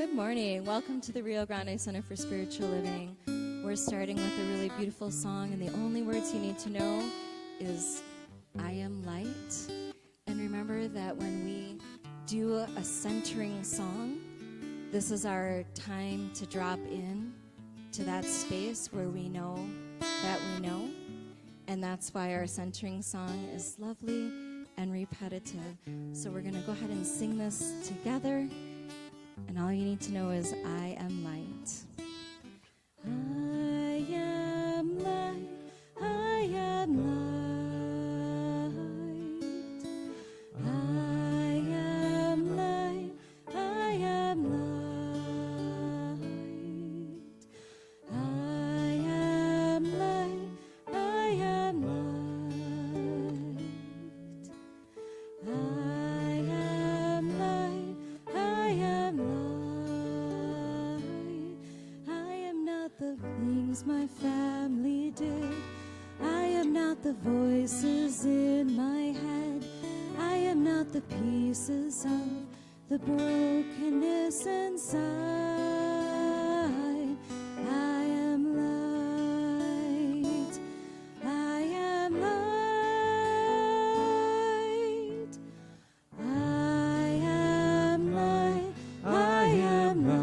Good morning. Welcome to the Rio Grande Center for Spiritual Living. We're starting with a really beautiful song, and the only words you need to know is, I am light. And remember that when we do a centering song, this is our time to drop in to that space where we know that we know. And that's why our centering song is lovely and repetitive. So we're going to go ahead and sing this together. And all you need to know is, I am light. I am light. I am light. I am light. I am light. I am light. I am light. I am light. I am light. I am not the things my family did. I am not the voices in my head. I am not the pieces of the brokenness inside. I am light. I am light. I am light. I am light.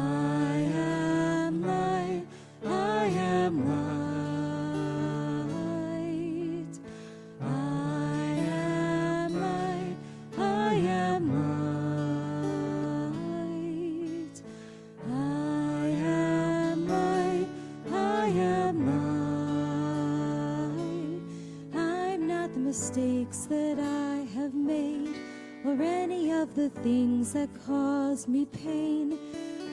I am light. I am light. I am light. I am light. I am light. I am light. I'm not the mistakes that I have made, or any of the things that cause me pain.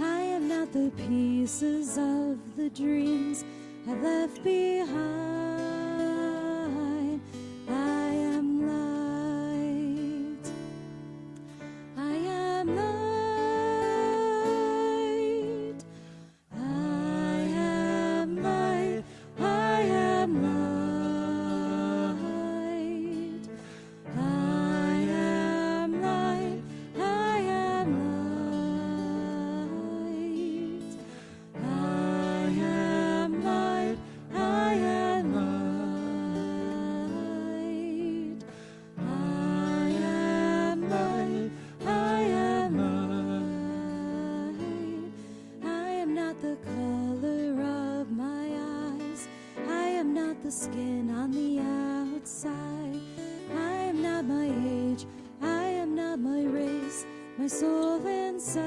I am not the pieces of the dreams I left behind. I am light. I am light. I am light. I am light. I am light. I am light. I am light. I am light. I am light. I am light. I am not the color of my eyes. I am not the skin on the outside. I am not my age. I am not my race. My soul inside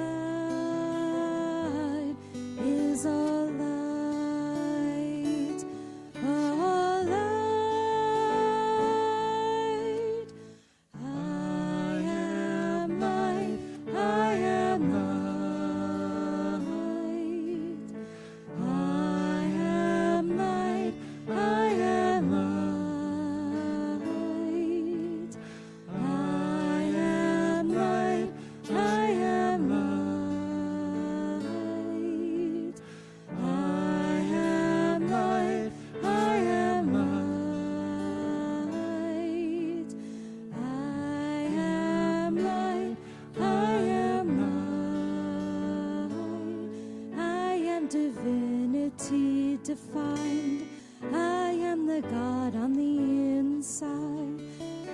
is all light. All light. I am light. I am light. I am light. I am light. I am light. I am light. I am light. I am light. I am light. I am light. I am divinity defined. I am the God on the inside.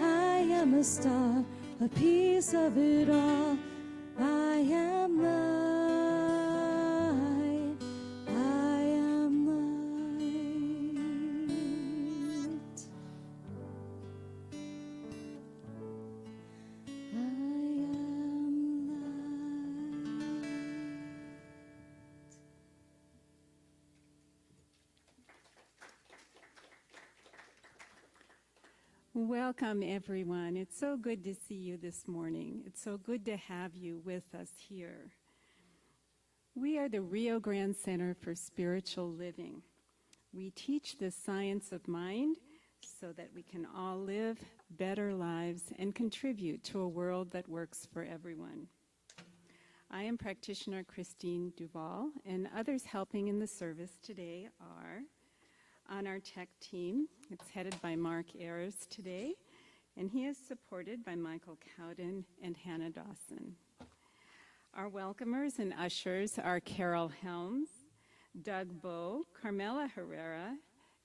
I am a star, a piece of it all. I am light. I am light. I am light. Welcome, everyone. It's so good to see you this morning. It's so good to have you with us here. We are the Rio Grande Center for Spiritual Living. We teach the science of mind so that we can all live better lives and contribute to a world that works for everyone. I am practitioner Christine Duval, and others helping in the service today are on our tech team. It's headed by Mark Ayers today. and he is supported by Michael Cowden and Hannah Dawson. Our welcomers and ushers are Carol Helms, Doug Bowe, Carmela Herrera,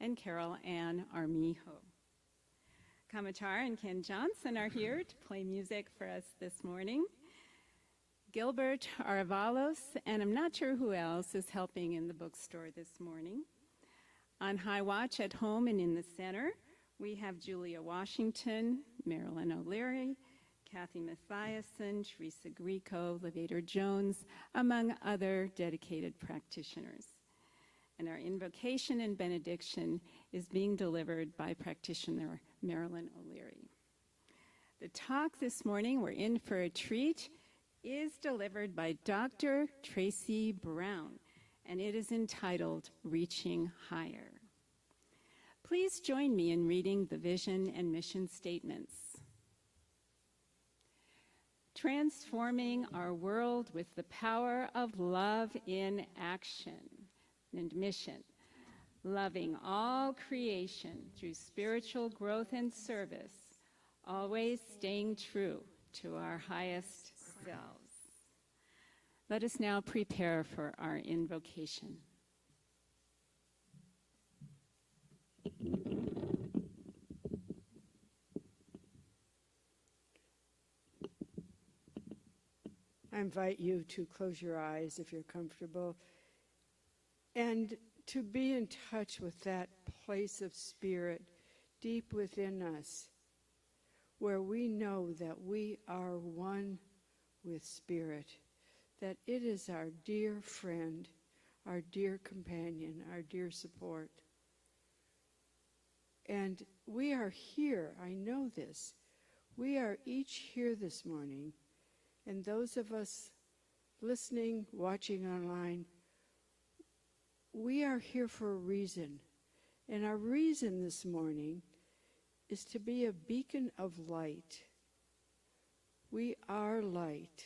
and Carol Ann Armijo. Kamatara and Ken Johnson are here to play music for us this morning. Gilbert Aravalos, and I'm not sure who else is helping in the bookstore this morning. On High Watch at home and in the center, we have Julia Washington, Marilyn O'Leary, Kathy Mathiasen, Teresa Grieco, Levator Jones, among other dedicated practitioners. And our invocation and benediction is being delivered by practitioner Marilyn O'Leary. The talk this morning, we're in for a treat, is delivered by Dr. Tracy Brown, and it is entitled Reaching Higher. Please join me in reading the vision and mission statements. Transforming our world with the power of love in action and mission. Loving all creation through spiritual growth and service, always staying true to our highest selves. Let us now prepare for our invocation. I invite you to close your eyes if you're comfortable and to be in touch with that place of spirit deep within us where we know that we are one with spirit, that it is our dear friend, our dear companion, our dear support. And we are here, I know this. We are each here this morning, and those of us listening, watching online, we are here for a reason. And our reason this morning is to be a beacon of light. We are light.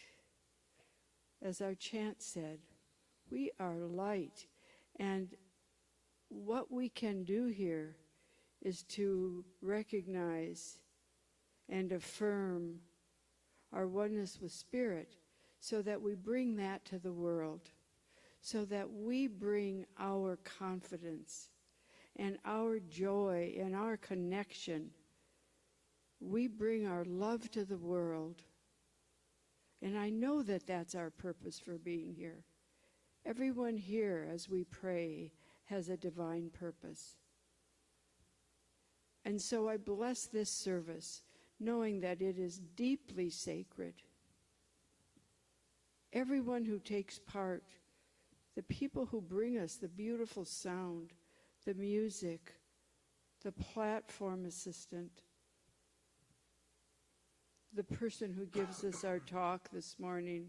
As our chant said, we are light. And what we can do here is to recognize and affirm our oneness with Spirit so that we bring that to the world, so that we bring our confidence and our joy and our connection. We bring our love to the world. And I know that that's our purpose for being here. Everyone here, as we pray, has a divine purpose. And so I bless this service, knowing that it is deeply sacred. Everyone who takes part, the people who bring us the beautiful sound, the music, the platform assistant, the person who gives us our talk this morning,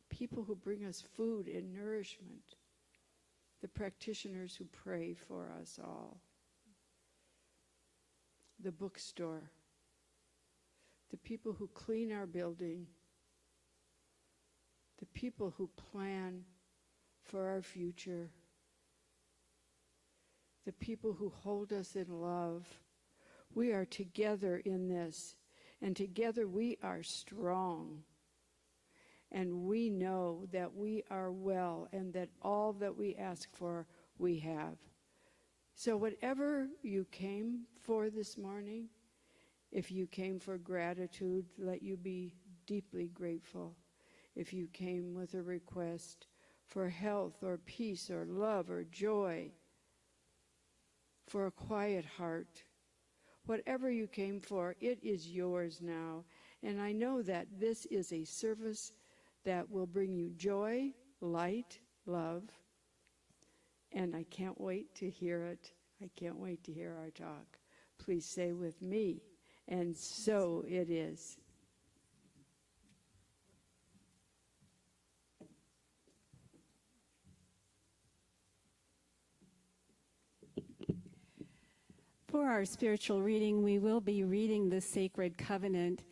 people who bring us food and nourishment, the practitioners who pray for us all, the bookstore, the people who clean our building, the people who plan for our future, the people who hold us in love. We are together in this, and together we are strong. And we know that we are well, and that all that we ask for, we have. So whatever you came for this morning, if you came for gratitude, let you be deeply grateful. If you came with a request for health or peace or love or joy, for a quiet heart, whatever you came for, it is yours now. And I know that this is a service that will bring you joy, light, love, and I can't wait to hear it. I can't wait to hear our talk. Please say with me, and so it is. For our spiritual reading, we will be reading the Sacred Covenant,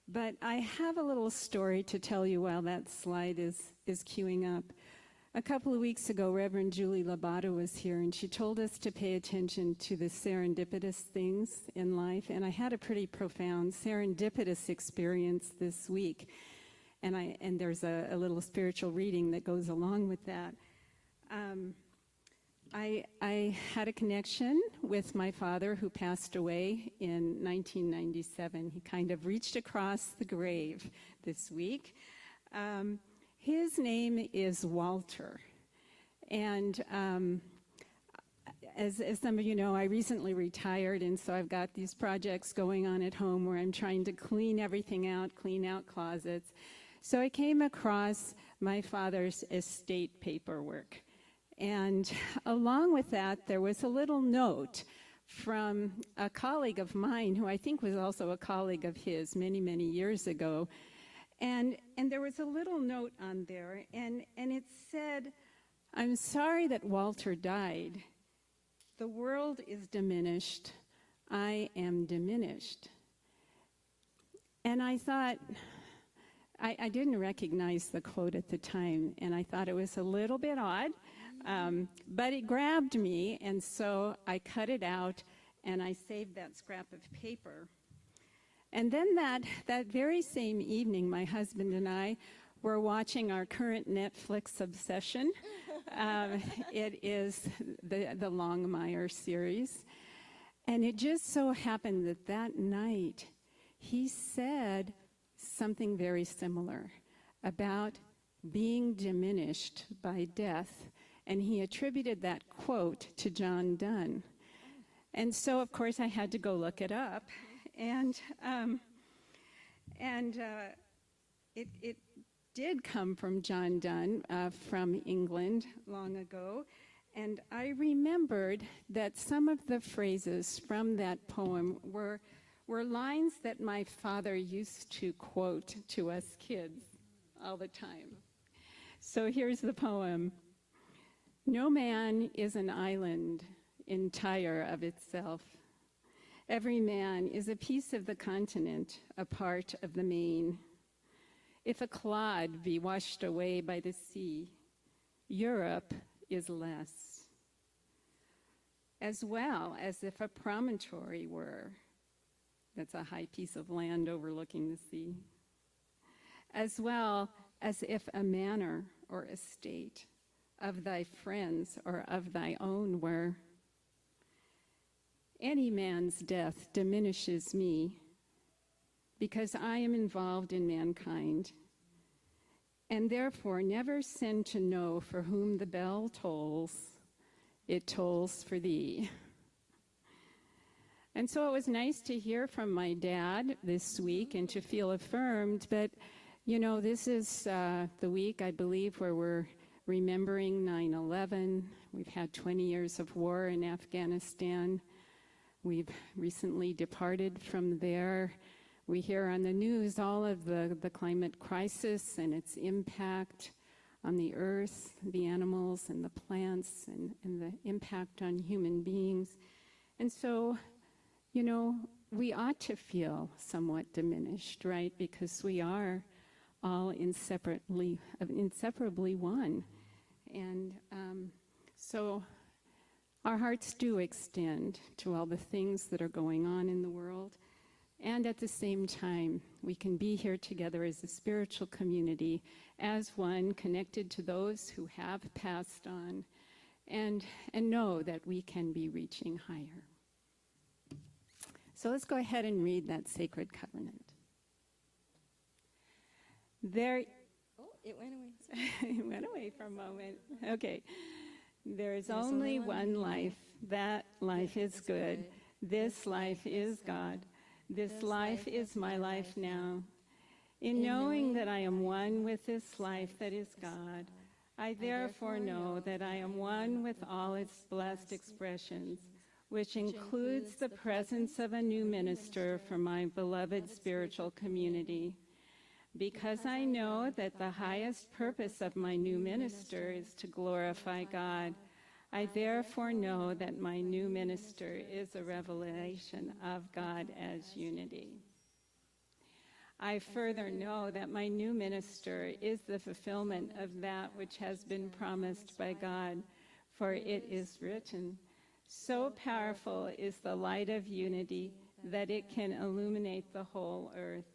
but I have a little story to tell you while that slide is queuing up. A couple of weeks ago, Reverend Julie Labato was here, and she told us to pay attention to the serendipitous things in life. And I had a pretty profound serendipitous experience this week. And there's a little spiritual reading that goes along with that. I had a connection with my father, who passed away in 1997. He kind of reached across the grave this week. His name is Walter. And as some of you know, I recently retired, and so I've got these projects going on at home where I'm trying to clean everything out, clean out closets. So I came across my father's estate paperwork. And along with that, there was a little note from a colleague of mine, who I think was also a colleague of his many, many years ago. And there was a little note on there, and it said, "I'm sorry that Walter died. The world is diminished. I am diminished." And I thought, I didn't recognize the quote at the time, and I thought it was a little bit odd, but it grabbed me, and so I cut it out, and I saved that scrap of paper. And then that very same evening, my husband and I were watching our current Netflix obsession. It is the Longmire series. And it just so happened that night, he said something very similar about being diminished by death. And he attributed that quote to John Donne. And so, of course, I had to go look it up. And it did come from John Donne from England long ago. And I remembered that some of the phrases from that poem were lines that my father used to quote to us kids all the time. So here's the poem. "No man is an island entire of itself. Every man is a piece of the continent, a part of the main. If a clod be washed away by the sea, Europe is less. As well as if a promontory were," that's a high piece of land overlooking the sea, "as well as if a manor or estate of thy friends or of thy own were. Any man's death diminishes me, because I am involved in mankind, and therefore never send to know for whom the bell tolls. It tolls for thee." And so it was nice to hear from my dad this week and to feel affirmed, but you know, this is the week, I believe, where we're remembering 9/11. We've had 20 years of war in Afghanistan. We've recently departed from there. We hear on the news all of the climate crisis and its impact on the earth, the animals and the plants, and the impact on human beings. And so, you know, we ought to feel somewhat diminished, right? Because we are all inseparably one. And so our hearts do extend to all the things that are going on in the world. And at the same time, we can be here together as a spiritual community, as one connected to those who have passed on, and know that we can be reaching higher. So let's go ahead and read that sacred covenant. There, it went away. it went away for a moment. Okay. There's only one life. That life is good. This life is God. This life is my life now. In knowing that I am one with this life that is God, I therefore know that I am one with all its blessed expressions, which includes the presence of a new minister for my beloved spiritual community. Because I know that the highest purpose of my new minister is to glorify God, I therefore know that my new minister is a revelation of God as unity. I further know that my new minister is the fulfillment of that which has been promised by God, for it is written, "So powerful is the light of unity that it can illuminate the whole earth."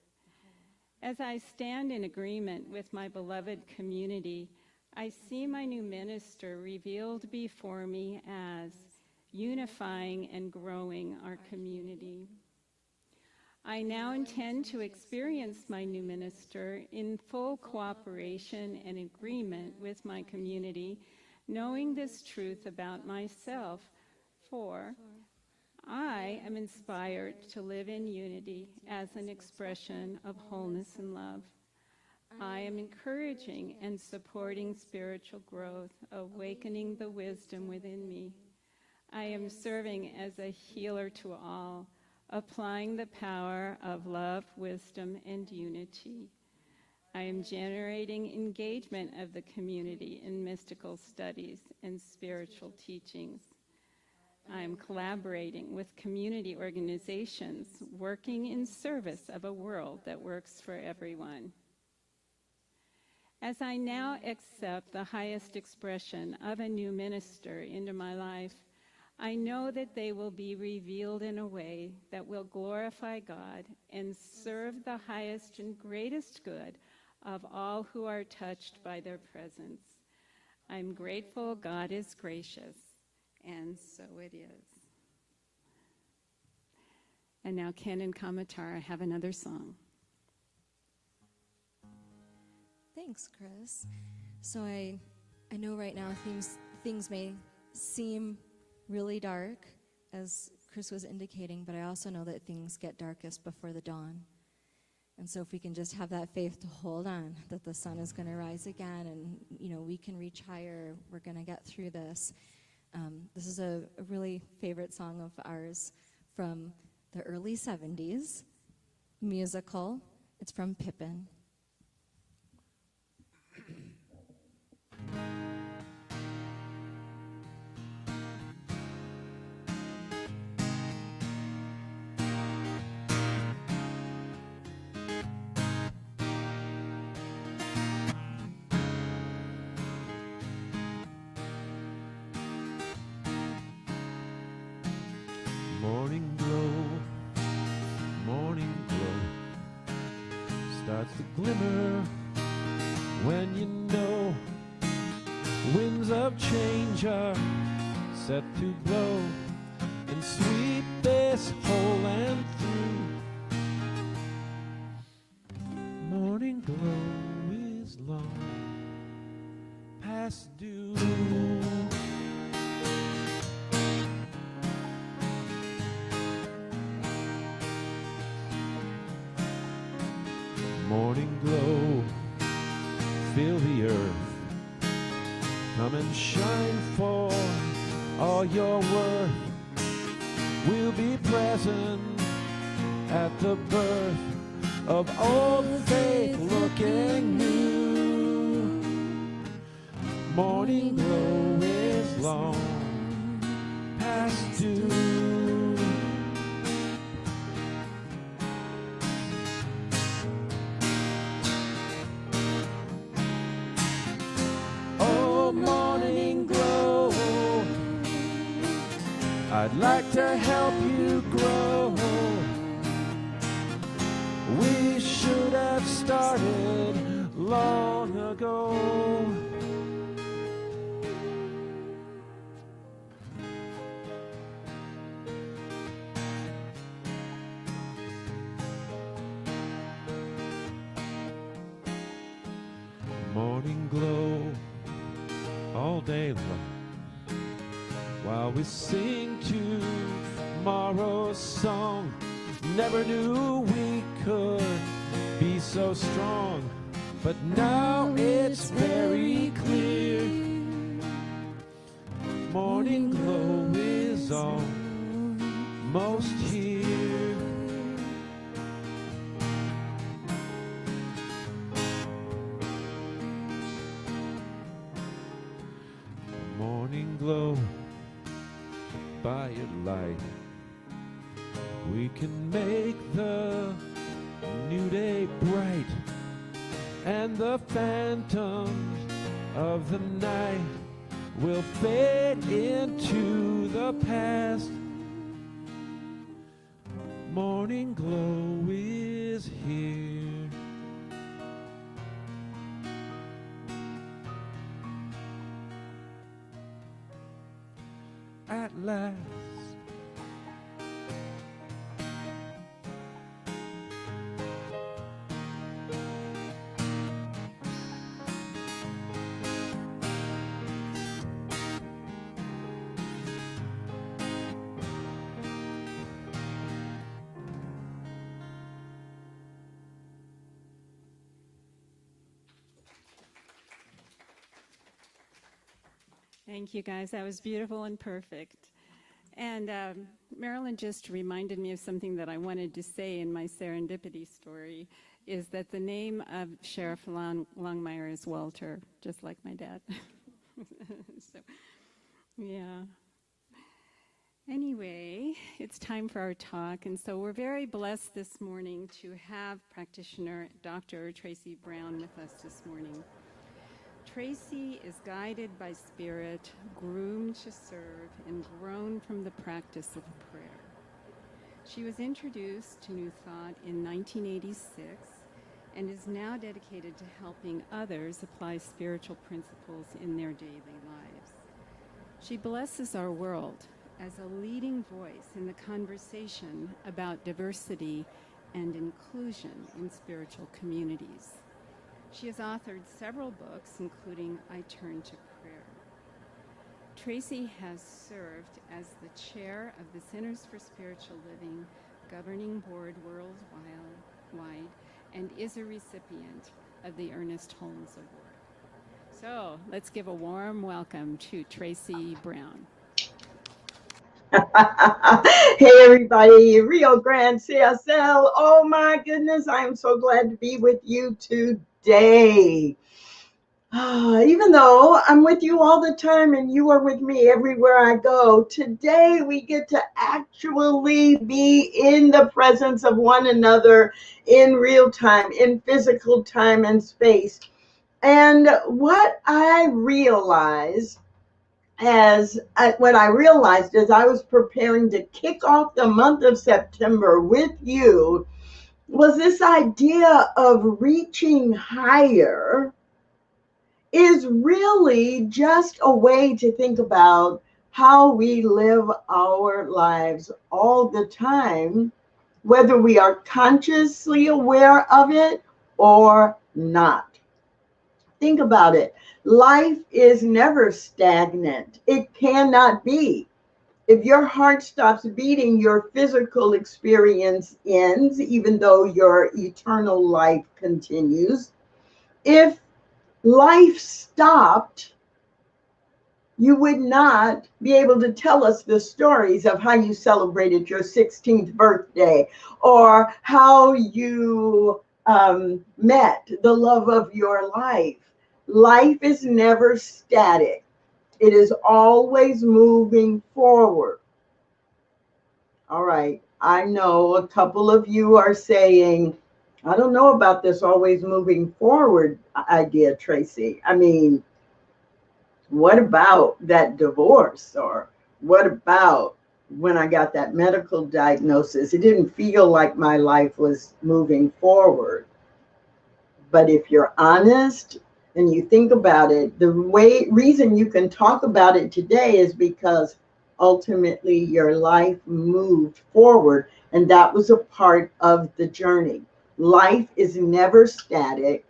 As I stand in agreement with my beloved community, I see my new minister revealed before me as unifying and growing our community. I now intend to experience my new minister in full cooperation and agreement with my community, knowing this truth about myself, for I am inspired to live in unity as an expression of wholeness and love. I am encouraging and supporting spiritual growth, awakening the wisdom within me. I am serving as a healer to all, applying the power of love, wisdom, and unity. I am generating engagement of the community in mystical studies and spiritual teachings. I am collaborating with community organizations, working in service of a world that works for everyone. As I now accept the highest expression of a new minister into my life, I know that they will be revealed in a way that will glorify God and serve the highest and greatest good of all who are touched by their presence. I'm grateful God is gracious, and so it is. And now Ken and Kamatara have another song. Thanks, Chris. So I know right now things may seem really dark, as Chris was indicating, but I also know that things get darkest before the dawn. And so if we can just have that faith to hold on, that the sun is going to rise again and, we can reach higher, we're going to get through this. This is a really favorite song of ours from the early 70s, musical. It's from Pippin. Morning glow starts to glimmer when you know winds of change are set to blow and sweep this whole land through. Morning glow is long past due. Morning glow, fill the earth, come and shine for all your worth. We'll be present at the birth of old faith looking new. Morning glow is long past due. I'd like to help you grow. We should have started long ago. Morning glow all day long, while we sing tomorrow's song. Never knew we could be so strong, but now it's very clear. Morning glow is almost here. Morning glow, by your light, we can make the new day and the phantoms of the night will fade into the past. Morning glow is here. At last. Thank you, guys. That was beautiful and perfect. And Marilyn just reminded me of something that I wanted to say in my serendipity story, is that the name of Sheriff Longmire is Walter, just like my dad. So, yeah. Anyway, it's time for our talk, and so we're very blessed this morning to have practitioner Dr. Tracy Brown with us this morning. Tracy is guided by spirit, groomed to serve, and grown from the practice of prayer. She was introduced to New Thought in 1986 and is now dedicated to helping others apply spiritual principles in their daily lives. She blesses our world as a leading voice in the conversation about diversity and inclusion in spiritual communities. She has authored several books, including I Turn to Prayer. Tracy has served as the chair of the Centers for Spiritual Living Governing Board worldwide and is a recipient of the Ernest Holmes Award. So let's give a warm welcome to Tracy Brown. Hey everybody, Rio Grande CSL. Oh my goodness, I am so glad to be with you today. Even though I'm with you all the time and you are with me everywhere I go, today we get to actually be in the presence of one another in real time, in physical time and space. And what I realized what I realized as I was preparing to kick off the month of September with you was this idea of reaching higher is really just a way to think about how we live our lives all the time, whether we are consciously aware of it or not. Think about it. Life is never stagnant. It cannot be. If your heart stops beating, your physical experience ends, even though your eternal life continues. If life stopped, you would not be able to tell us the stories of how you celebrated your 16th birthday or how you met the love of your life. Life is never static. It is always moving forward. All right. I know a couple of you are saying, I don't know about this always moving forward idea, Tracy. I mean, what about that divorce? Or what about when I got that medical diagnosis? It didn't feel like my life was moving forward. But if you're honest and you think about it, the reason you can talk about it today is because ultimately your life moved forward, and that was a part of the journey. Life is never static.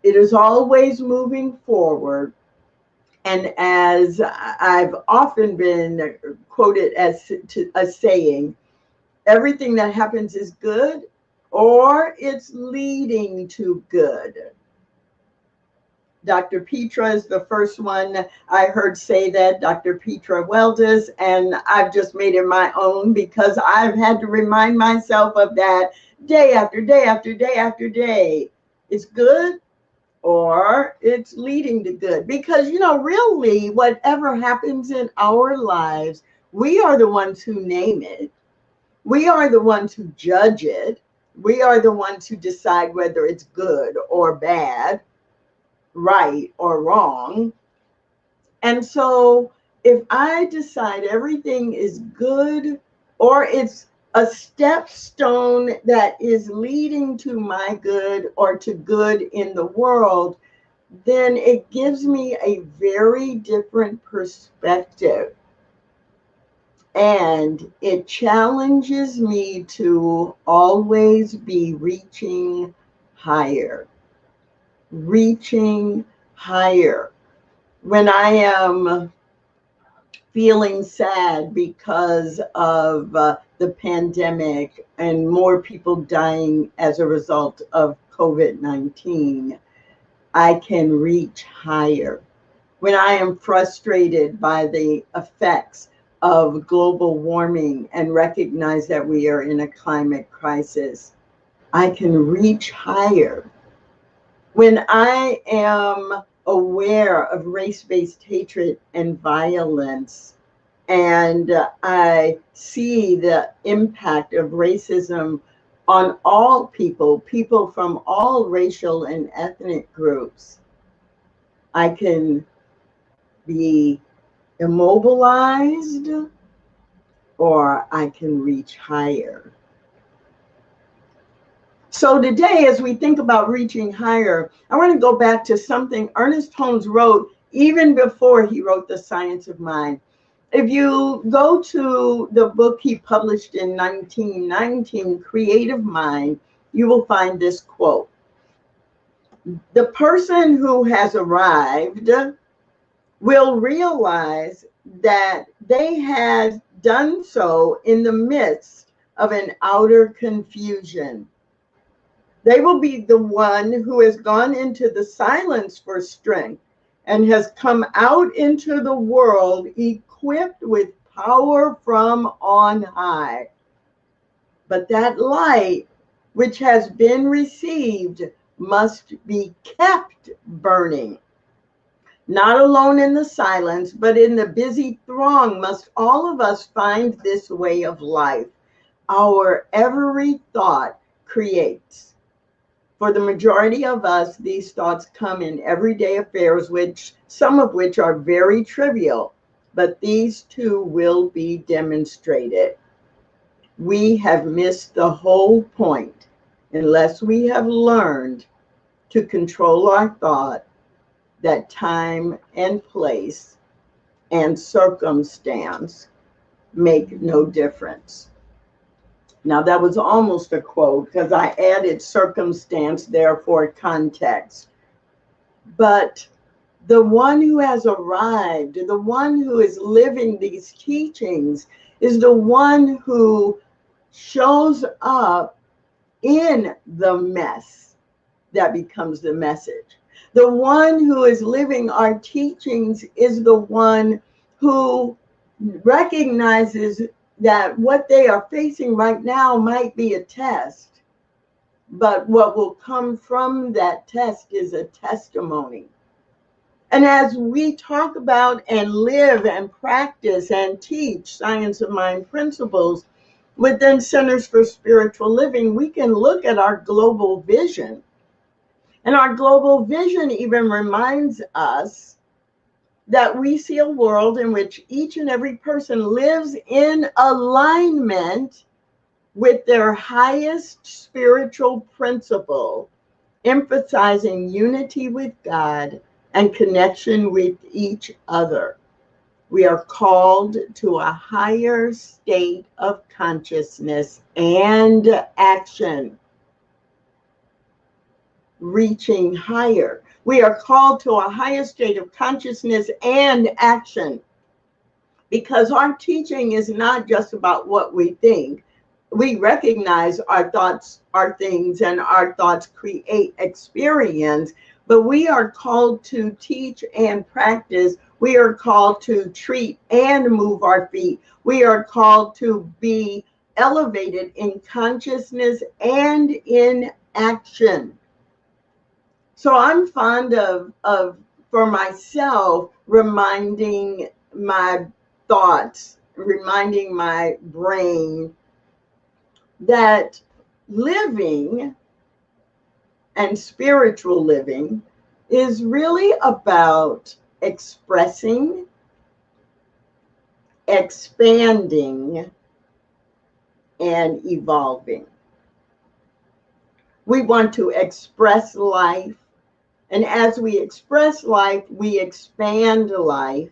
It is always moving forward. And as I've often been quoted as a saying, everything that happens is good or it's leading to good. Dr. Petra is the first one I heard say that, Dr. Petra Weldes, and I've just made it my own because I've had to remind myself of that day after day after day after day. It's good or it's leading to good. Because, really, whatever happens in our lives, we are the ones who name it. We are the ones who judge it. We are the ones who decide whether it's good or bad, right or wrong. And so if I decide everything is good or it's a stepstone that is leading to my good or to good in the world, then it gives me a very different perspective. And it challenges me to always be reaching higher, reaching higher. When I am feeling sad because of the pandemic and more people dying as a result of COVID-19, I can reach higher. When I am frustrated by the effects of global warming and recognize that we are in a climate crisis, I can reach higher. When I am aware of race-based hatred and violence, and I see the impact of racism on all people, people from all racial and ethnic groups, I can be immobilized or I can reach higher. So today, as we think about reaching higher, I want to go back to something Ernest Holmes wrote even before he wrote The Science of Mind. If you go to the book he published in 1919, Creative Mind, you will find this quote. The person who has arrived will realize that they had done so in the midst of an outer confusion. They will be the one who has gone into the silence for strength and has come out into the world equipped with power from on high. But that light which has been received must be kept burning. Not alone in the silence, but in the busy throng must all of us find this way of life. Our every thought creates. For the majority of us, these thoughts come in everyday affairs, which some of which are very trivial, but these too will be demonstrated. We have missed the whole point unless we have learned to control our thought, that time and place and circumstance make no difference. Now that was almost a quote because I added circumstance there for context. But the one who has arrived, the one who is living these teachings, is the one who shows up in the mess that becomes the message. The one who is living our teachings is the one who recognizes that what they are facing right now might be a test, but what will come from that test is a testimony. And as we talk about and live and practice and teach Science of Mind principles within Centers for Spiritual Living, we can look at our global vision. And our global vision even reminds us that we see a world in which each and every person lives in alignment with their highest spiritual principle, emphasizing unity with God and connection with each other. We are called to a higher state of consciousness and action, reaching higher. We are called to a higher state of consciousness and action, because our teaching is not just about what we think. We recognize our thoughts are things and our thoughts create experience, but we are called to teach and practice. We are called to treat and move our feet. We are called to be elevated in consciousness and in action. So I'm fond of for myself, reminding my thoughts, reminding my brain that living and spiritual living is really about expressing, expanding, and evolving. We want to express life, and as we express life, we expand life.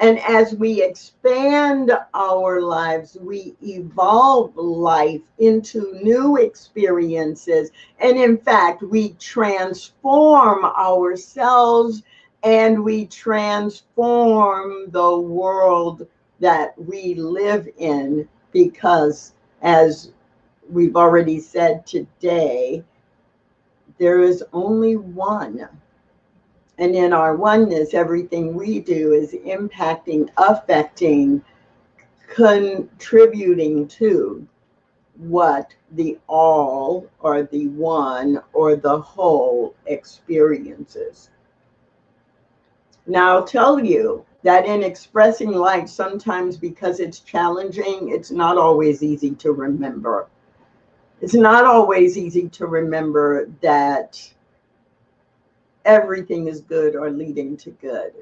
And as we expand our lives, we evolve life into new experiences. And in fact, we transform ourselves and we transform the world that we live in, because, as we've already said today, there is only one. And in our oneness, everything we do is impacting, affecting, contributing to what the all or the one or the whole experiences. Now, I'll tell you that in expressing life, sometimes because it's challenging, it's not always easy to remember. It's not always easy to remember that everything is good or leading to good.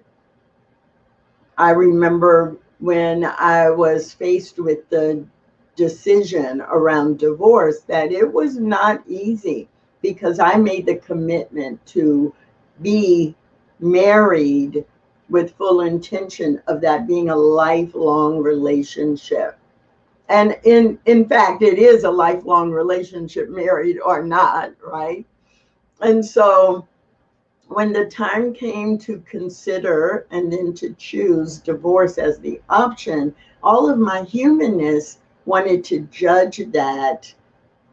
I remember when I was faced with the decision around divorce that it was not easy, because I made the commitment to be married with full intention of that being a lifelong relationship. And in fact, it is a lifelong relationship, married or not, right? And so when the time came to consider and then to choose divorce as the option, all of my humanness wanted to judge that,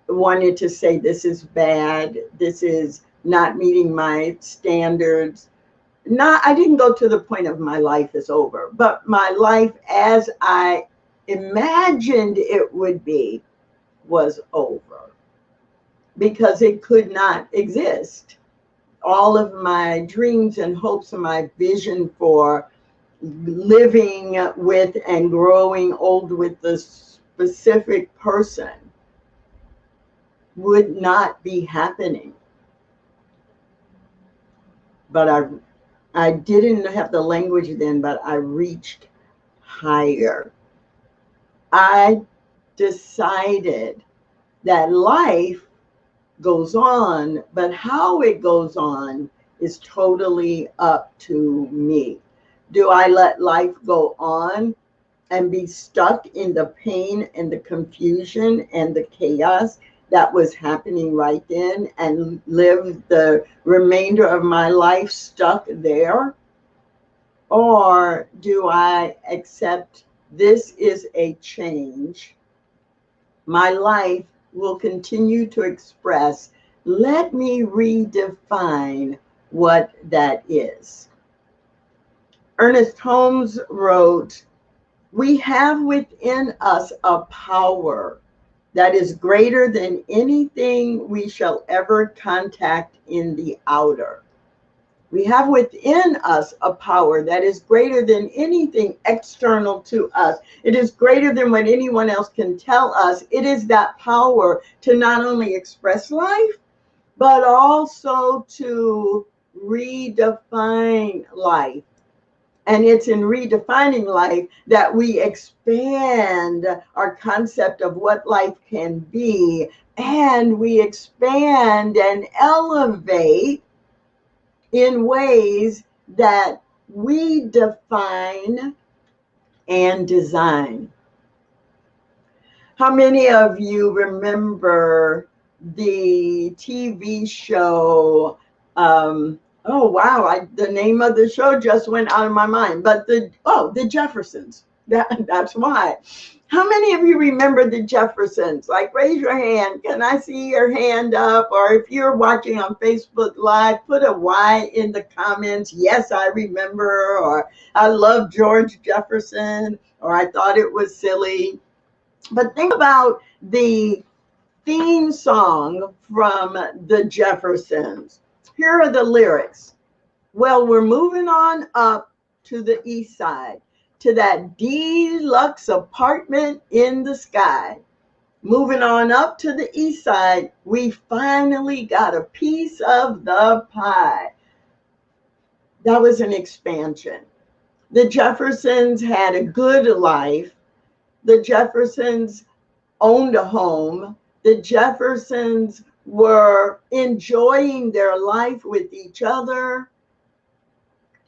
wanted to say, this is bad, this is not meeting my standards. I didn't go to the point of my life is over, but my life as I imagined it would be was over, because it could not exist. All of my dreams and hopes and my vision for living with and growing old with the specific person would not be happening. But I didn't have the language then, but I reached higher. I decided that life goes on, but how it goes on is totally up to me. Do I let life go on and be stuck in the pain and the confusion and the chaos that was happening right then and live the remainder of my life stuck there? Or do I accept this is a change? My life will continue to express. Let me redefine what that is. Ernest Holmes wrote, "We have within us a power that is greater than anything we shall ever contact in the outer." We have within us a power that is greater than anything external to us. It is greater than what anyone else can tell us. It is that power to not only express life, but also to redefine life. And it's in redefining life that we expand our concept of what life can be, and we expand and elevate in ways that we define and design. How many of you remember the TV show? Oh wow! The name of the show just went out of my mind. But the Jeffersons. That's why. How many of you remember the Jeffersons? Like, raise your hand. Can I see your hand up? Or if you're watching on Facebook Live, put a Y in the comments. Yes, I remember. Or I love George Jefferson. Or I thought it was silly. But think about the theme song from the Jeffersons. Here are the lyrics. Well, we're moving on up to the east side, to that deluxe apartment in the sky. Moving on up to the east side, we finally got a piece of the pie. That was an expansion. The Jeffersons had a good life. The Jeffersons owned a home. The Jeffersons were enjoying their life with each other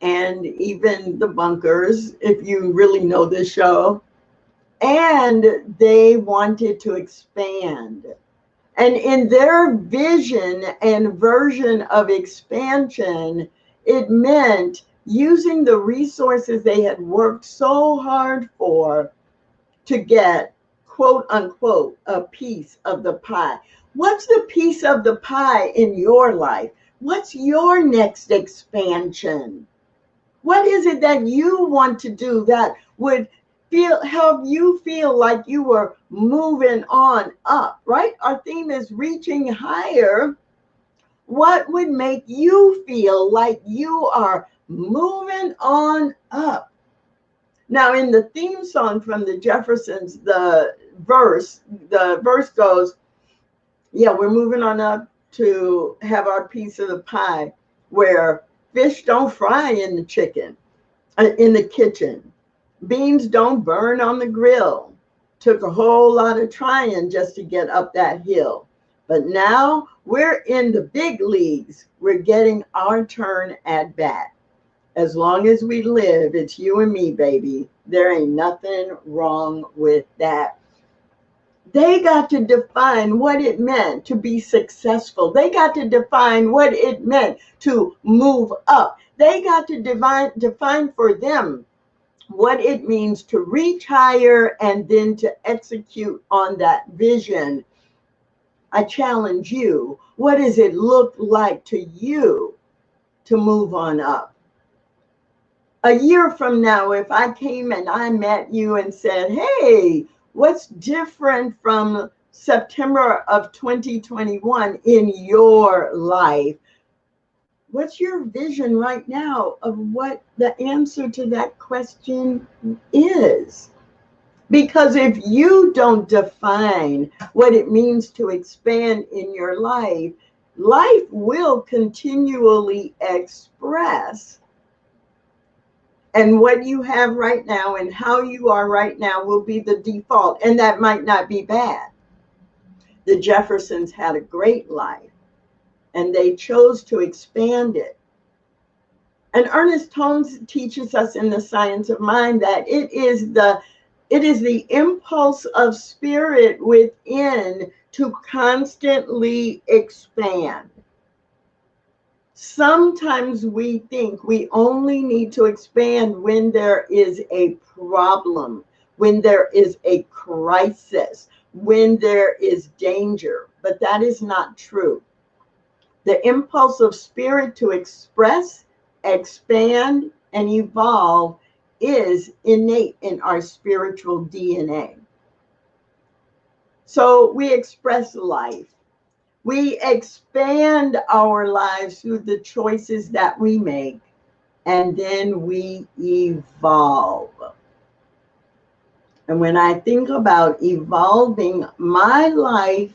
and even the Bunkers, if you really know this show. And they wanted to expand. And in their vision and version of expansion, it meant using the resources they had worked so hard for to get, quote unquote, a piece of the pie. What's the piece of the pie in your life? What's your next expansion? What is it that you want to do that would help you feel like you were moving on up, right? Our theme is reaching higher. What would make you feel like you are moving on up? Now, in the theme song from the Jeffersons, the verse goes, yeah, we're moving on up to have our piece of the pie, where fish don't fry in the kitchen. Beans don't burn on the grill. Took a whole lot of trying just to get up that hill. But now we're in the big leagues. We're getting our turn at bat. As long as we live, it's you and me, baby. There ain't nothing wrong with that. They got to define what it meant to be successful. They got to define what it meant to move up. They got to define for them what it means to reach higher and then to execute on that vision. I challenge you. What does it look like to you to move on up? A year from now, if I came and I met you and said, hey, what's different from September of 2021 in your life? What's your vision right now of what the answer to that question is? Because if you don't define what it means to expand in your life, life will continually express. And what you have right now and how you are right now will be the default. And that might not be bad. The Jeffersons had a great life, and they chose to expand it. And Ernest Holmes teaches us in The Science of Mind that it is the impulse of spirit within to constantly expand. Sometimes we think we only need to expand when there is a problem, when there is a crisis, when there is danger, but that is not true. The impulse of spirit to express, expand, and evolve is innate in our spiritual DNA. So we express life. We expand our lives through the choices that we make, and then we evolve. And when I think about evolving my life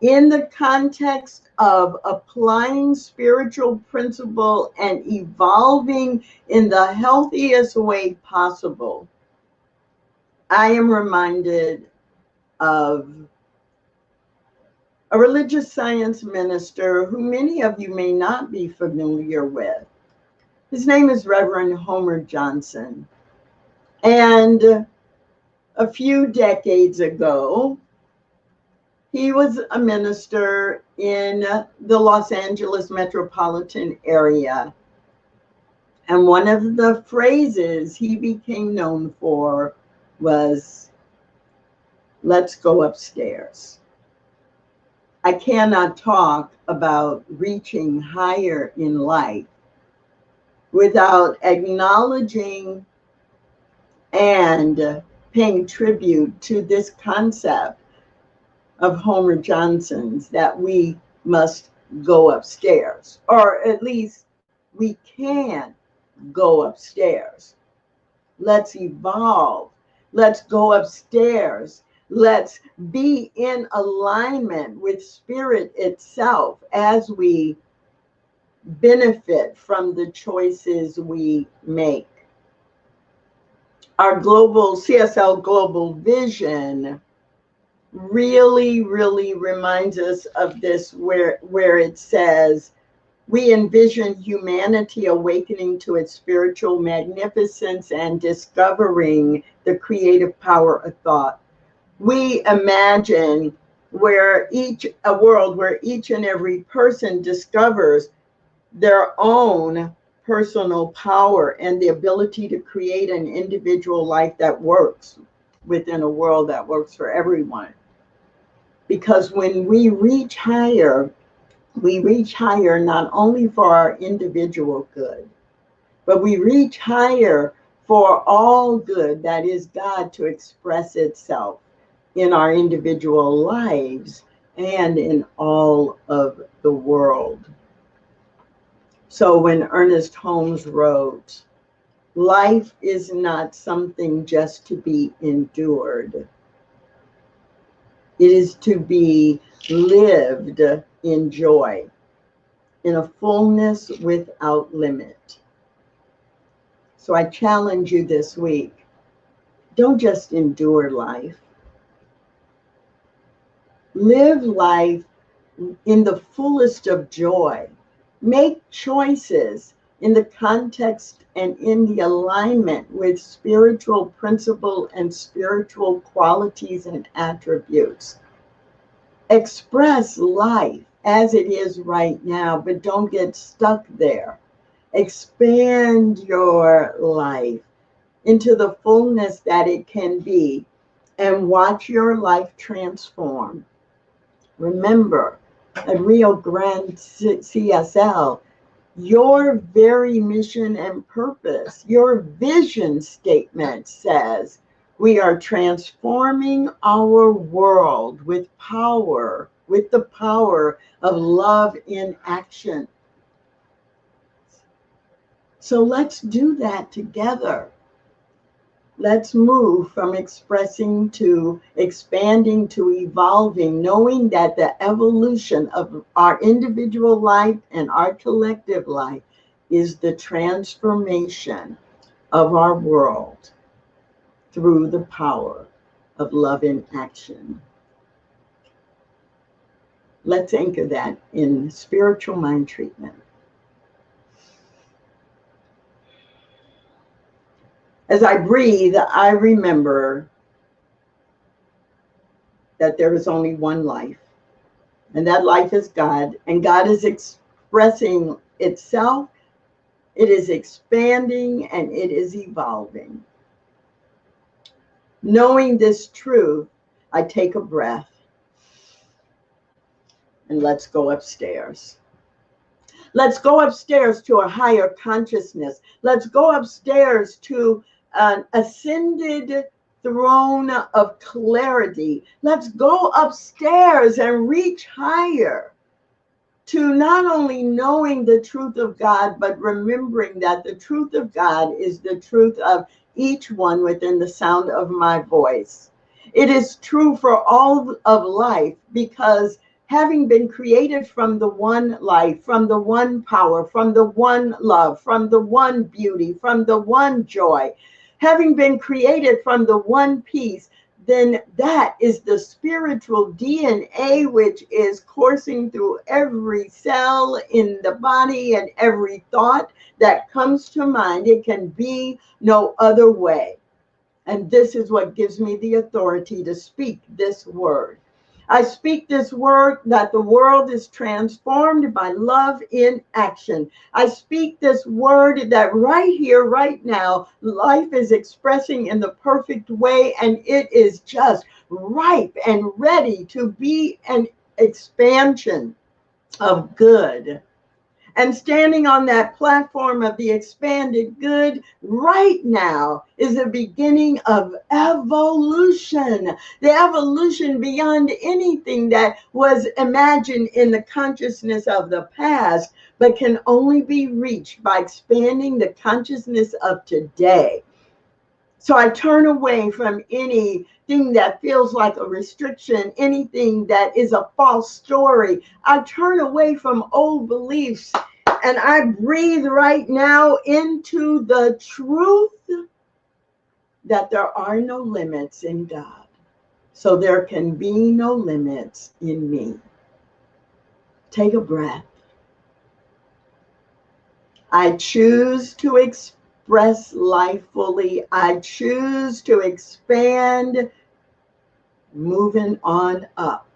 in the context of applying spiritual principle and evolving in the healthiest way possible, I am reminded of a religious science minister who many of you may not be familiar with. His name is Reverend Homer Johnson. And a few decades ago, he was a minister in the Los Angeles metropolitan area. And one of the phrases he became known for was, "Let's go upstairs." I cannot talk about reaching higher in life without acknowledging and paying tribute to this concept of Homer Johnson's, that we must go upstairs, or at least we can go upstairs. Let's evolve. Let's go upstairs. Let's be in alignment with spirit itself as we benefit from the choices we make. Our global CSL global vision really, really reminds us of this, where it says, we envision humanity awakening to its spiritual magnificence and discovering the creative power of thought. We imagine a world where each and every person discovers their own personal power and the ability to create an individual life that works within a world that works for everyone. Because when we reach higher not only for our individual good, but we reach higher for all good, that is God, to express itself in our individual lives and in all of the world. So when Ernest Holmes wrote, life is not something just to be endured. It is to be lived in joy, in a fullness without limit. So I challenge you this week, don't just endure life. Live life in the fullest of joy. Make choices in the context and in the alignment with spiritual principle and spiritual qualities and attributes. Express life as it is right now, but don't get stuck there. Expand your life into the fullness that it can be and watch your life transform. Remember, at Rio Grande CSL, your very mission and purpose, your vision statement says, we are transforming our world with power, with the power of love in action. So let's do that together. Let's move from expressing to expanding to evolving, knowing that the evolution of our individual life and our collective life is the transformation of our world through the power of love in action. Let's anchor that in spiritual mind treatment. As I breathe, I remember that there is only one life, and that life is God, and God is expressing itself, it is expanding, and it is evolving. Knowing this truth, I take a breath, and let's go upstairs. Let's go upstairs to a higher consciousness. Let's go upstairs to an ascended throne of clarity. Let's go upstairs and reach higher to not only knowing the truth of God, but remembering that the truth of God is the truth of each one within the sound of my voice. It is true for all of life, because having been created from the one life, from the one power, from the one love, from the one beauty, from the one joy, having been created from the one peace, then that is the spiritual DNA which is coursing through every cell in the body and every thought that comes to mind. It can be no other way. And this is what gives me the authority to speak this word. I speak this word that the world is transformed by love in action. I speak this word that right here, right now, life is expressing in the perfect way, and it is just ripe and ready to be an expansion of good. And standing on that platform of the expanded good right now is the beginning of evolution. The evolution beyond anything that was imagined in the consciousness of the past, but can only be reached by expanding the consciousness of today. So I turn away from anything that feels like a restriction, anything that is a false story. I turn away from old beliefs and I breathe right now into the truth that there are no limits in God. So there can be no limits in me. Take a breath. I choose to express life fully. I choose to expand, moving on up.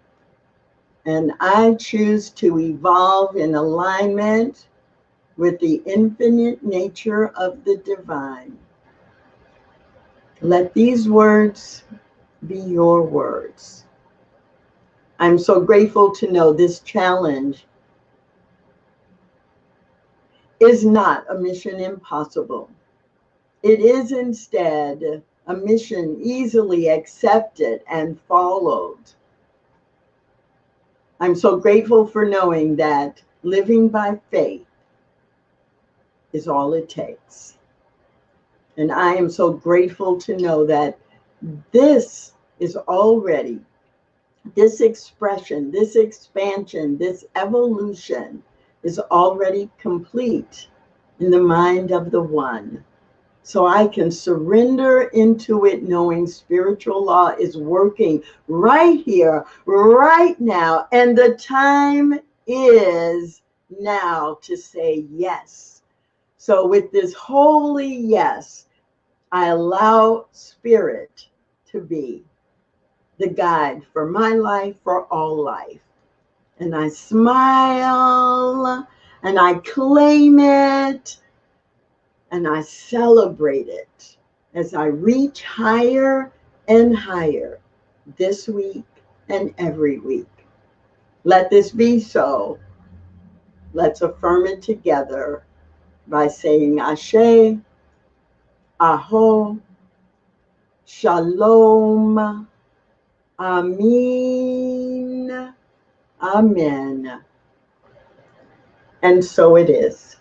And I choose to evolve in alignment with the infinite nature of the divine. Let these words be your words. I'm so grateful to know this challenge is not a mission impossible. It is instead a mission easily accepted and followed. I'm so grateful for knowing that living by faith is all it takes. And I am so grateful to know that this is already, this expression, this expansion, this evolution is already complete in the mind of the one. So I can surrender into it knowing spiritual law is working right here, right now. And the time is now to say yes. So with this holy yes, I allow spirit to be the guide for my life, for all life. And I smile and I claim it and I celebrate it as I reach higher and higher this week and every week. Let this be so. Let's affirm it together by saying Ashe, Aho, Shalom, Amin, Amen. And so it is.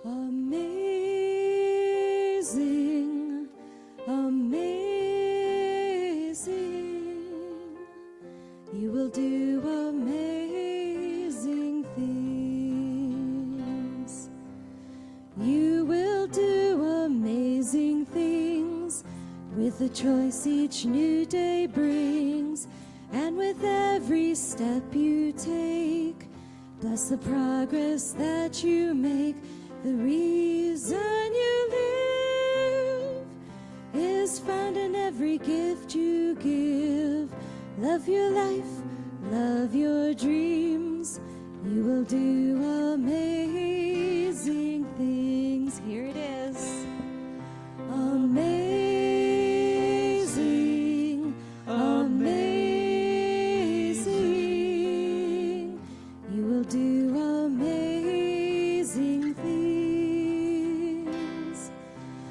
Amazing, amazing. You will do amazing things. You will do amazing things with the choice each new day brings, and with every step you take. Bless the progress that you make. The reason you live is found in every gift you give. Love your life, love your dreams. You will do amazing things. Here it is. Amazing, amazing. You will do amazing things.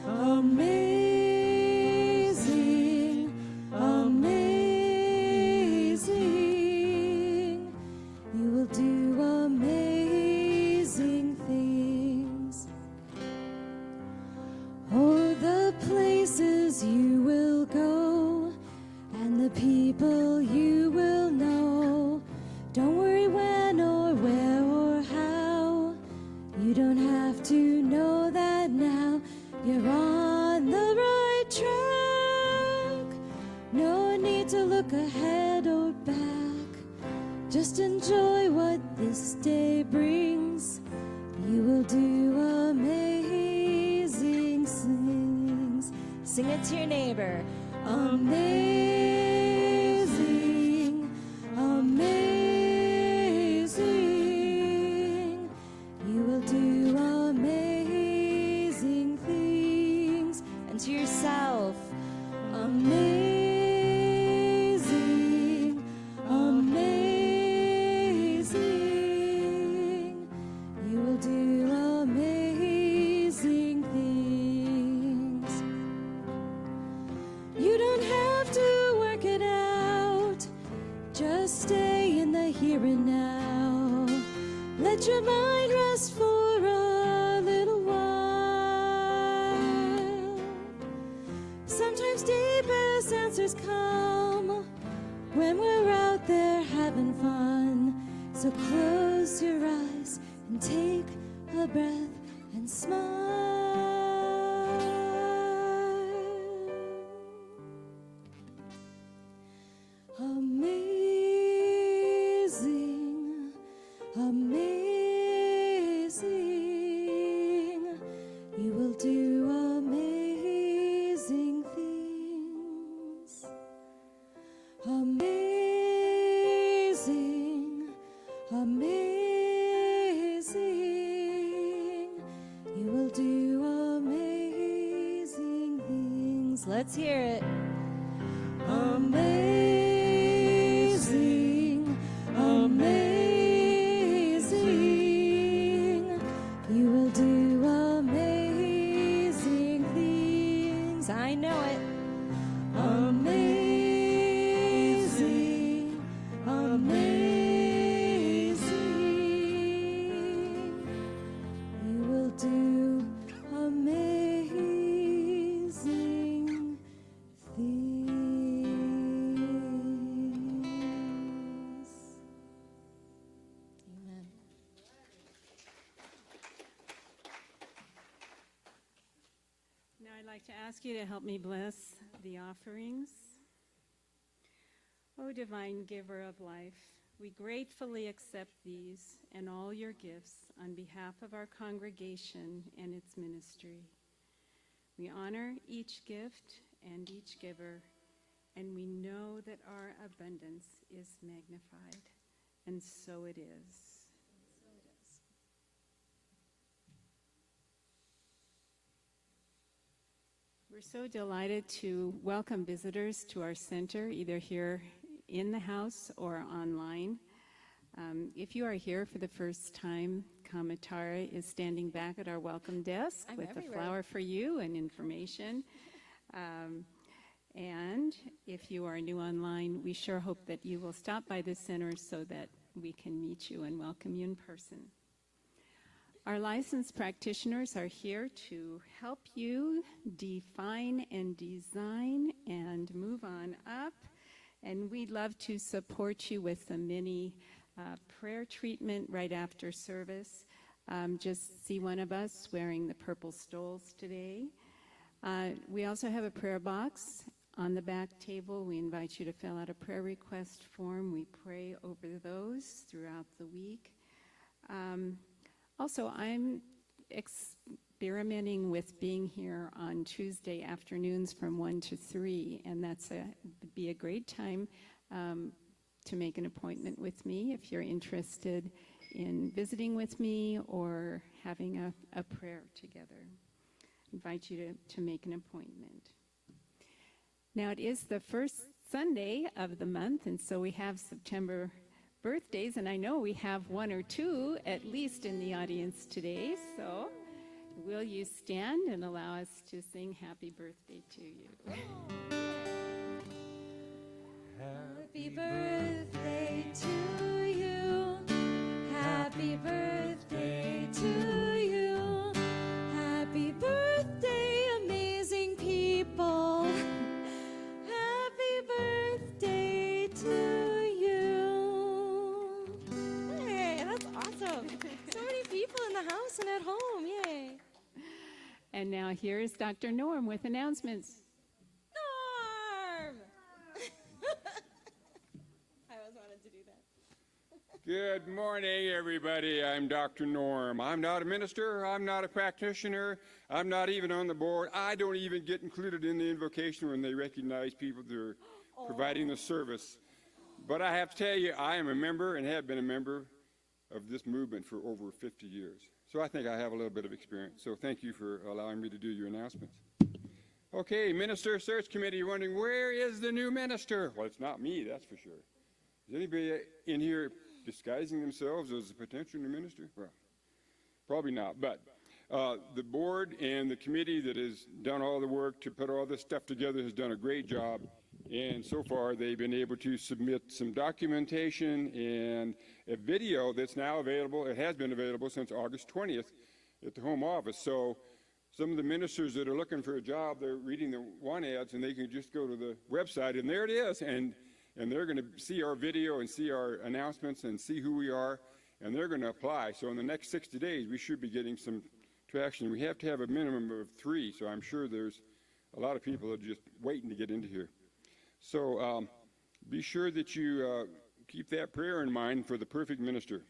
Amazing, amazing. You will do amazing things. Oh, the places you will go and the people you will know. Don't worry when or where or how. You don't have to know that now. You're on the right track. No need to look ahead or back. Just enjoy what this day brings. You will do amazing things. Sing it to your neighbor. Amazing, amazing. You will do amazing things. And to yourself, amazing, amazing. You will do amazing things. You don't have to work it out. Just stay in the here and now. Let your mind rest for a little while. Sometimes deepest answers come when we're out there having fun. So close your eyes and take a breath and smile. Amazing, amazing. You will do amazing things. Amazing, amazing. You will do amazing things. Let's hear it. Amazing, amazing. You will do amazing things. I know it. Amazing, amazing. You will do amazing things. Amen. Now I'd like to ask you to help me bless the offerings. O divine giver of life, we gratefully accept these and all your gifts on behalf of our congregation and its ministry. We honor each gift and each giver, and we know that our abundance is magnified, and so it is. We're so delighted to welcome visitors to our center, either here in the house or online. If you are here for the first time, Kamatara is standing back at our welcome desk with a flower for you and information. And if you are new online, we sure hope that you will stop by the center so that we can meet you and welcome you in person. Our licensed practitioners are here to help you define and design and move on up. And we'd love to support you with a mini prayer treatment right after service. Just see one of us wearing the purple stoles today. We also have a prayer box on the back table. We invite you to fill out a prayer request form. We pray over those throughout the week. Also, I'm experimenting with being here on Tuesday afternoons from 1 to 3, and that's be a great time to make an appointment with me if you're interested in visiting with me or having a prayer together. I invite you to make an appointment. Now, it is the first Sunday of the month, and so we have September birthdays, and I know we have one or two at least in the audience today, so will you stand and allow us to sing happy birthday to you? Happy birthday to you. Happy birthday to you. Happy birthday, amazing people. Happy birthday to you. Hey, that's awesome. So many people in the house and at home. Yay. And now here is Dr. Norm with announcements. Norm! I always wanted to do that. Good morning, everybody. I'm Dr. Norm. I'm not a minister. I'm not a practitioner. I'm not even on the board. I don't even get included in the invocation when they recognize people that are providing the service. But I have to tell you, I am a member and have been a member of this movement for over 50 years. So I think I have a little bit of experience. So thank you for allowing me to do your announcements. Okay, Minister Search Committee, you're wondering, where is the new minister? Well, it's not me, that's for sure. Is anybody in here disguising themselves as a potential new minister? Well, probably not. But the board and the committee that has done all the work to put all this stuff together has done a great job. And so far, they've been able to submit some documentation and a video that's now available. It has been available since August 20th at the home office. So some of the ministers that are looking for a job, they're reading the want ads, and they can just go to the website, and there it is. And they're going to see our video and see our announcements and see who we are, and they're going to apply. So in the next 60 days, we should be getting some traction. We have to have a minimum of 3, so I'm sure there's a lot of people that are just waiting to get into here. So be sure that you keep that prayer in mind for the perfect minister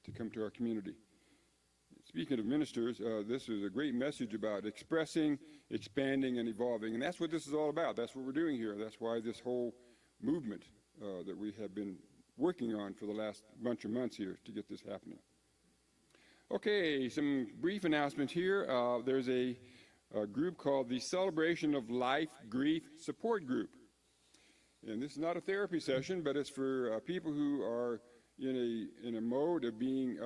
to come to our community. Speaking of ministers, this is a great message about expressing, expanding, and evolving. And that's what this is all about. That's what we're doing here. That's why this whole movement that we have been working on for the last bunch of months here to get this happening. Okay, some brief announcements here. There's a group called the Celebration of Life Grief Support Group. And this is not a therapy session, but it's for people who are in a mode of being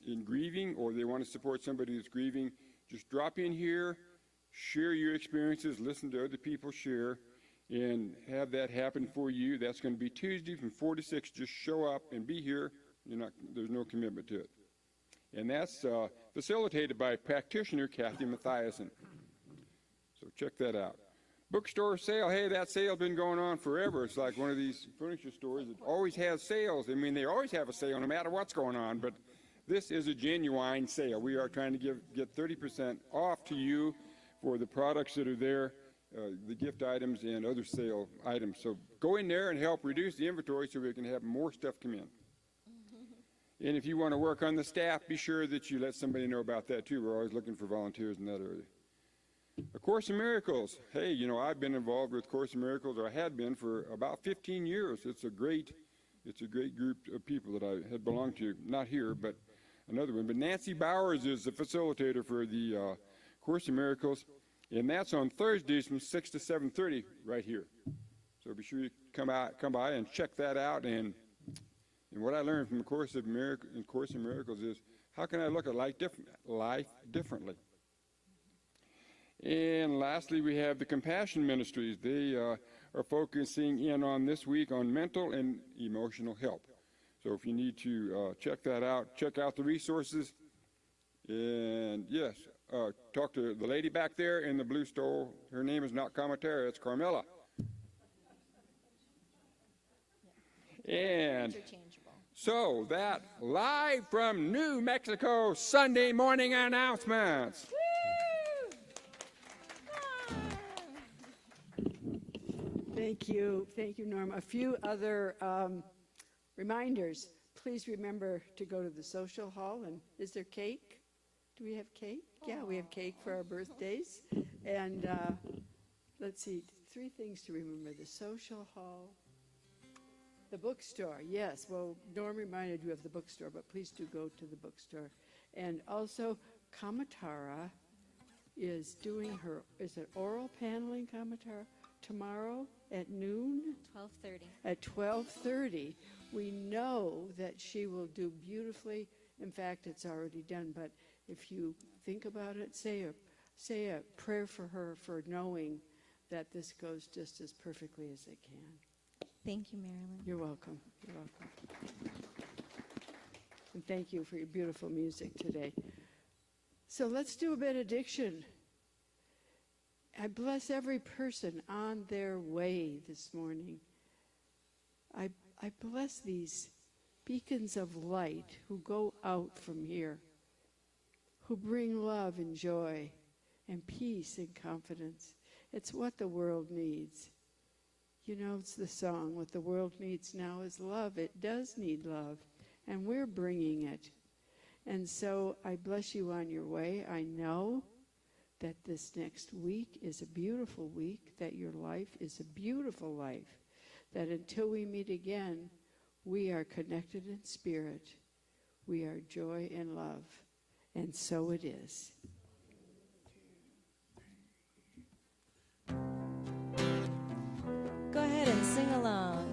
in grieving, or they want to support somebody that's grieving. Just drop in here, share your experiences, listen to other people share, and have that happen for you. That's going to be Tuesday from 4 to 6. Just show up and be here. There's no commitment to it. And that's facilitated by practitioner Kathy Mathiasen. So check that out. Bookstore sale, hey, that sale's been going on forever. It's like one of these furniture stores that always has sales. I mean, they always have a sale no matter what's going on, but this is a genuine sale. We are trying to get 30% off to you for the products that are there, the gift items and other sale items. So go in there and help reduce the inventory so we can have more stuff come in. And if you want to work on the staff, be sure that you let somebody know about that too. We're always looking for volunteers in that area. A Course in Miracles. Hey, I've been involved with Course in Miracles, or I had been for about 15 years. It's a great group of people that I had belonged to. Not here, but another one. But Nancy Bowers is the facilitator for the Course in Miracles, and that's on Thursdays from 6 to 7:30 right here. So be sure you come by and check that out. And what I learned from the Course in Miracles is, how can I look at life differently? And lastly, we have the Compassion Ministries. They are focusing in on this week on mental and emotional help. So if you need to check that out, check out the resources And yes, talk to the lady back there in the blue stole. Her name is not Kamatara, it's Carmela. And so that live from New Mexico Sunday morning announcements. Thank you, Norm. A few other reminders. Please remember to go to the social hall. And is there cake? Do we have cake? Yeah, we have cake for our birthdays. And let's see, 3 things to remember: the social hall, the bookstore. Yes, well, Norm reminded you of the bookstore, but please do go to the bookstore. And also, Kamatara is doing her, is it oral paneling, Kamatara? Tomorrow at noon? 12:30. At 12:30. We know that she will do beautifully. In fact, it's already done, but if you think about it, say a prayer for her, for knowing that this goes just as perfectly as it can. Thank you, Marilyn. You're welcome. You're welcome. And thank you for your beautiful music today. So let's do a benediction. I bless every person on their way this morning. I bless these beacons of light who go out from here, who bring love and joy and peace and confidence. It's what the world needs. You know, it's the song, what the world needs now is love. It does need love, and we're bringing it. And so I bless you on your way. I know that this next week is a beautiful week, that your life is a beautiful life, that until we meet again, we are connected in spirit. We are joy and love. And so it is. Go ahead and sing along.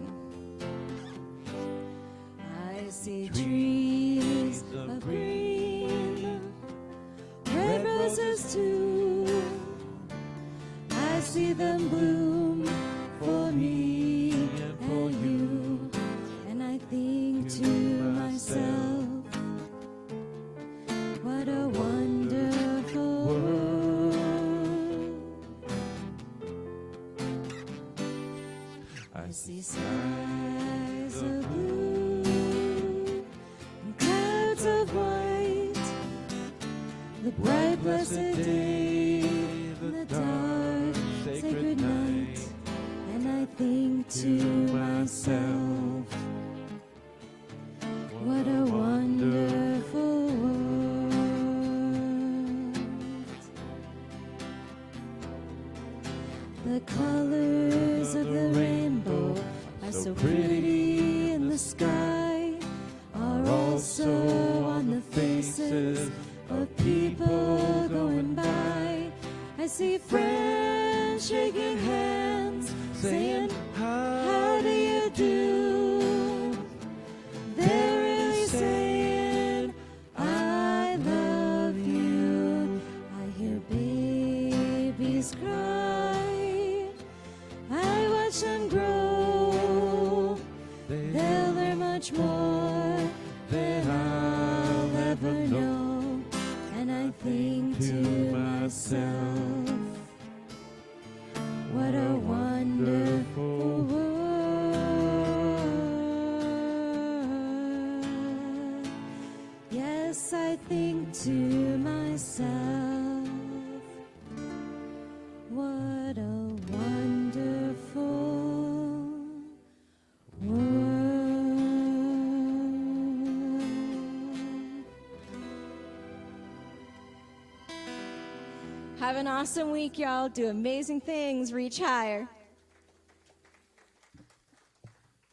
I see trees of green, red roses too. I see them bloom for me and for you. And I think to myself, what a wonderful world. I see skies of blue and clouds of white, the bright blessed day and the dark sacred night. And I think to myself, what a wonderful world. The colors of the rainbow are so pretty in the sky, are also on the faces of people going by. I see friends shaking hands, saying, how do you do? They're really saying, I love you. I hear babies cry, I watch them grow. They'll learn much more than I'll ever know. And I think to myself, what a wonderful world. Yes, I think to myself, what a wonderful world. Have an awesome week, y'all. Do amazing things. Reach higher.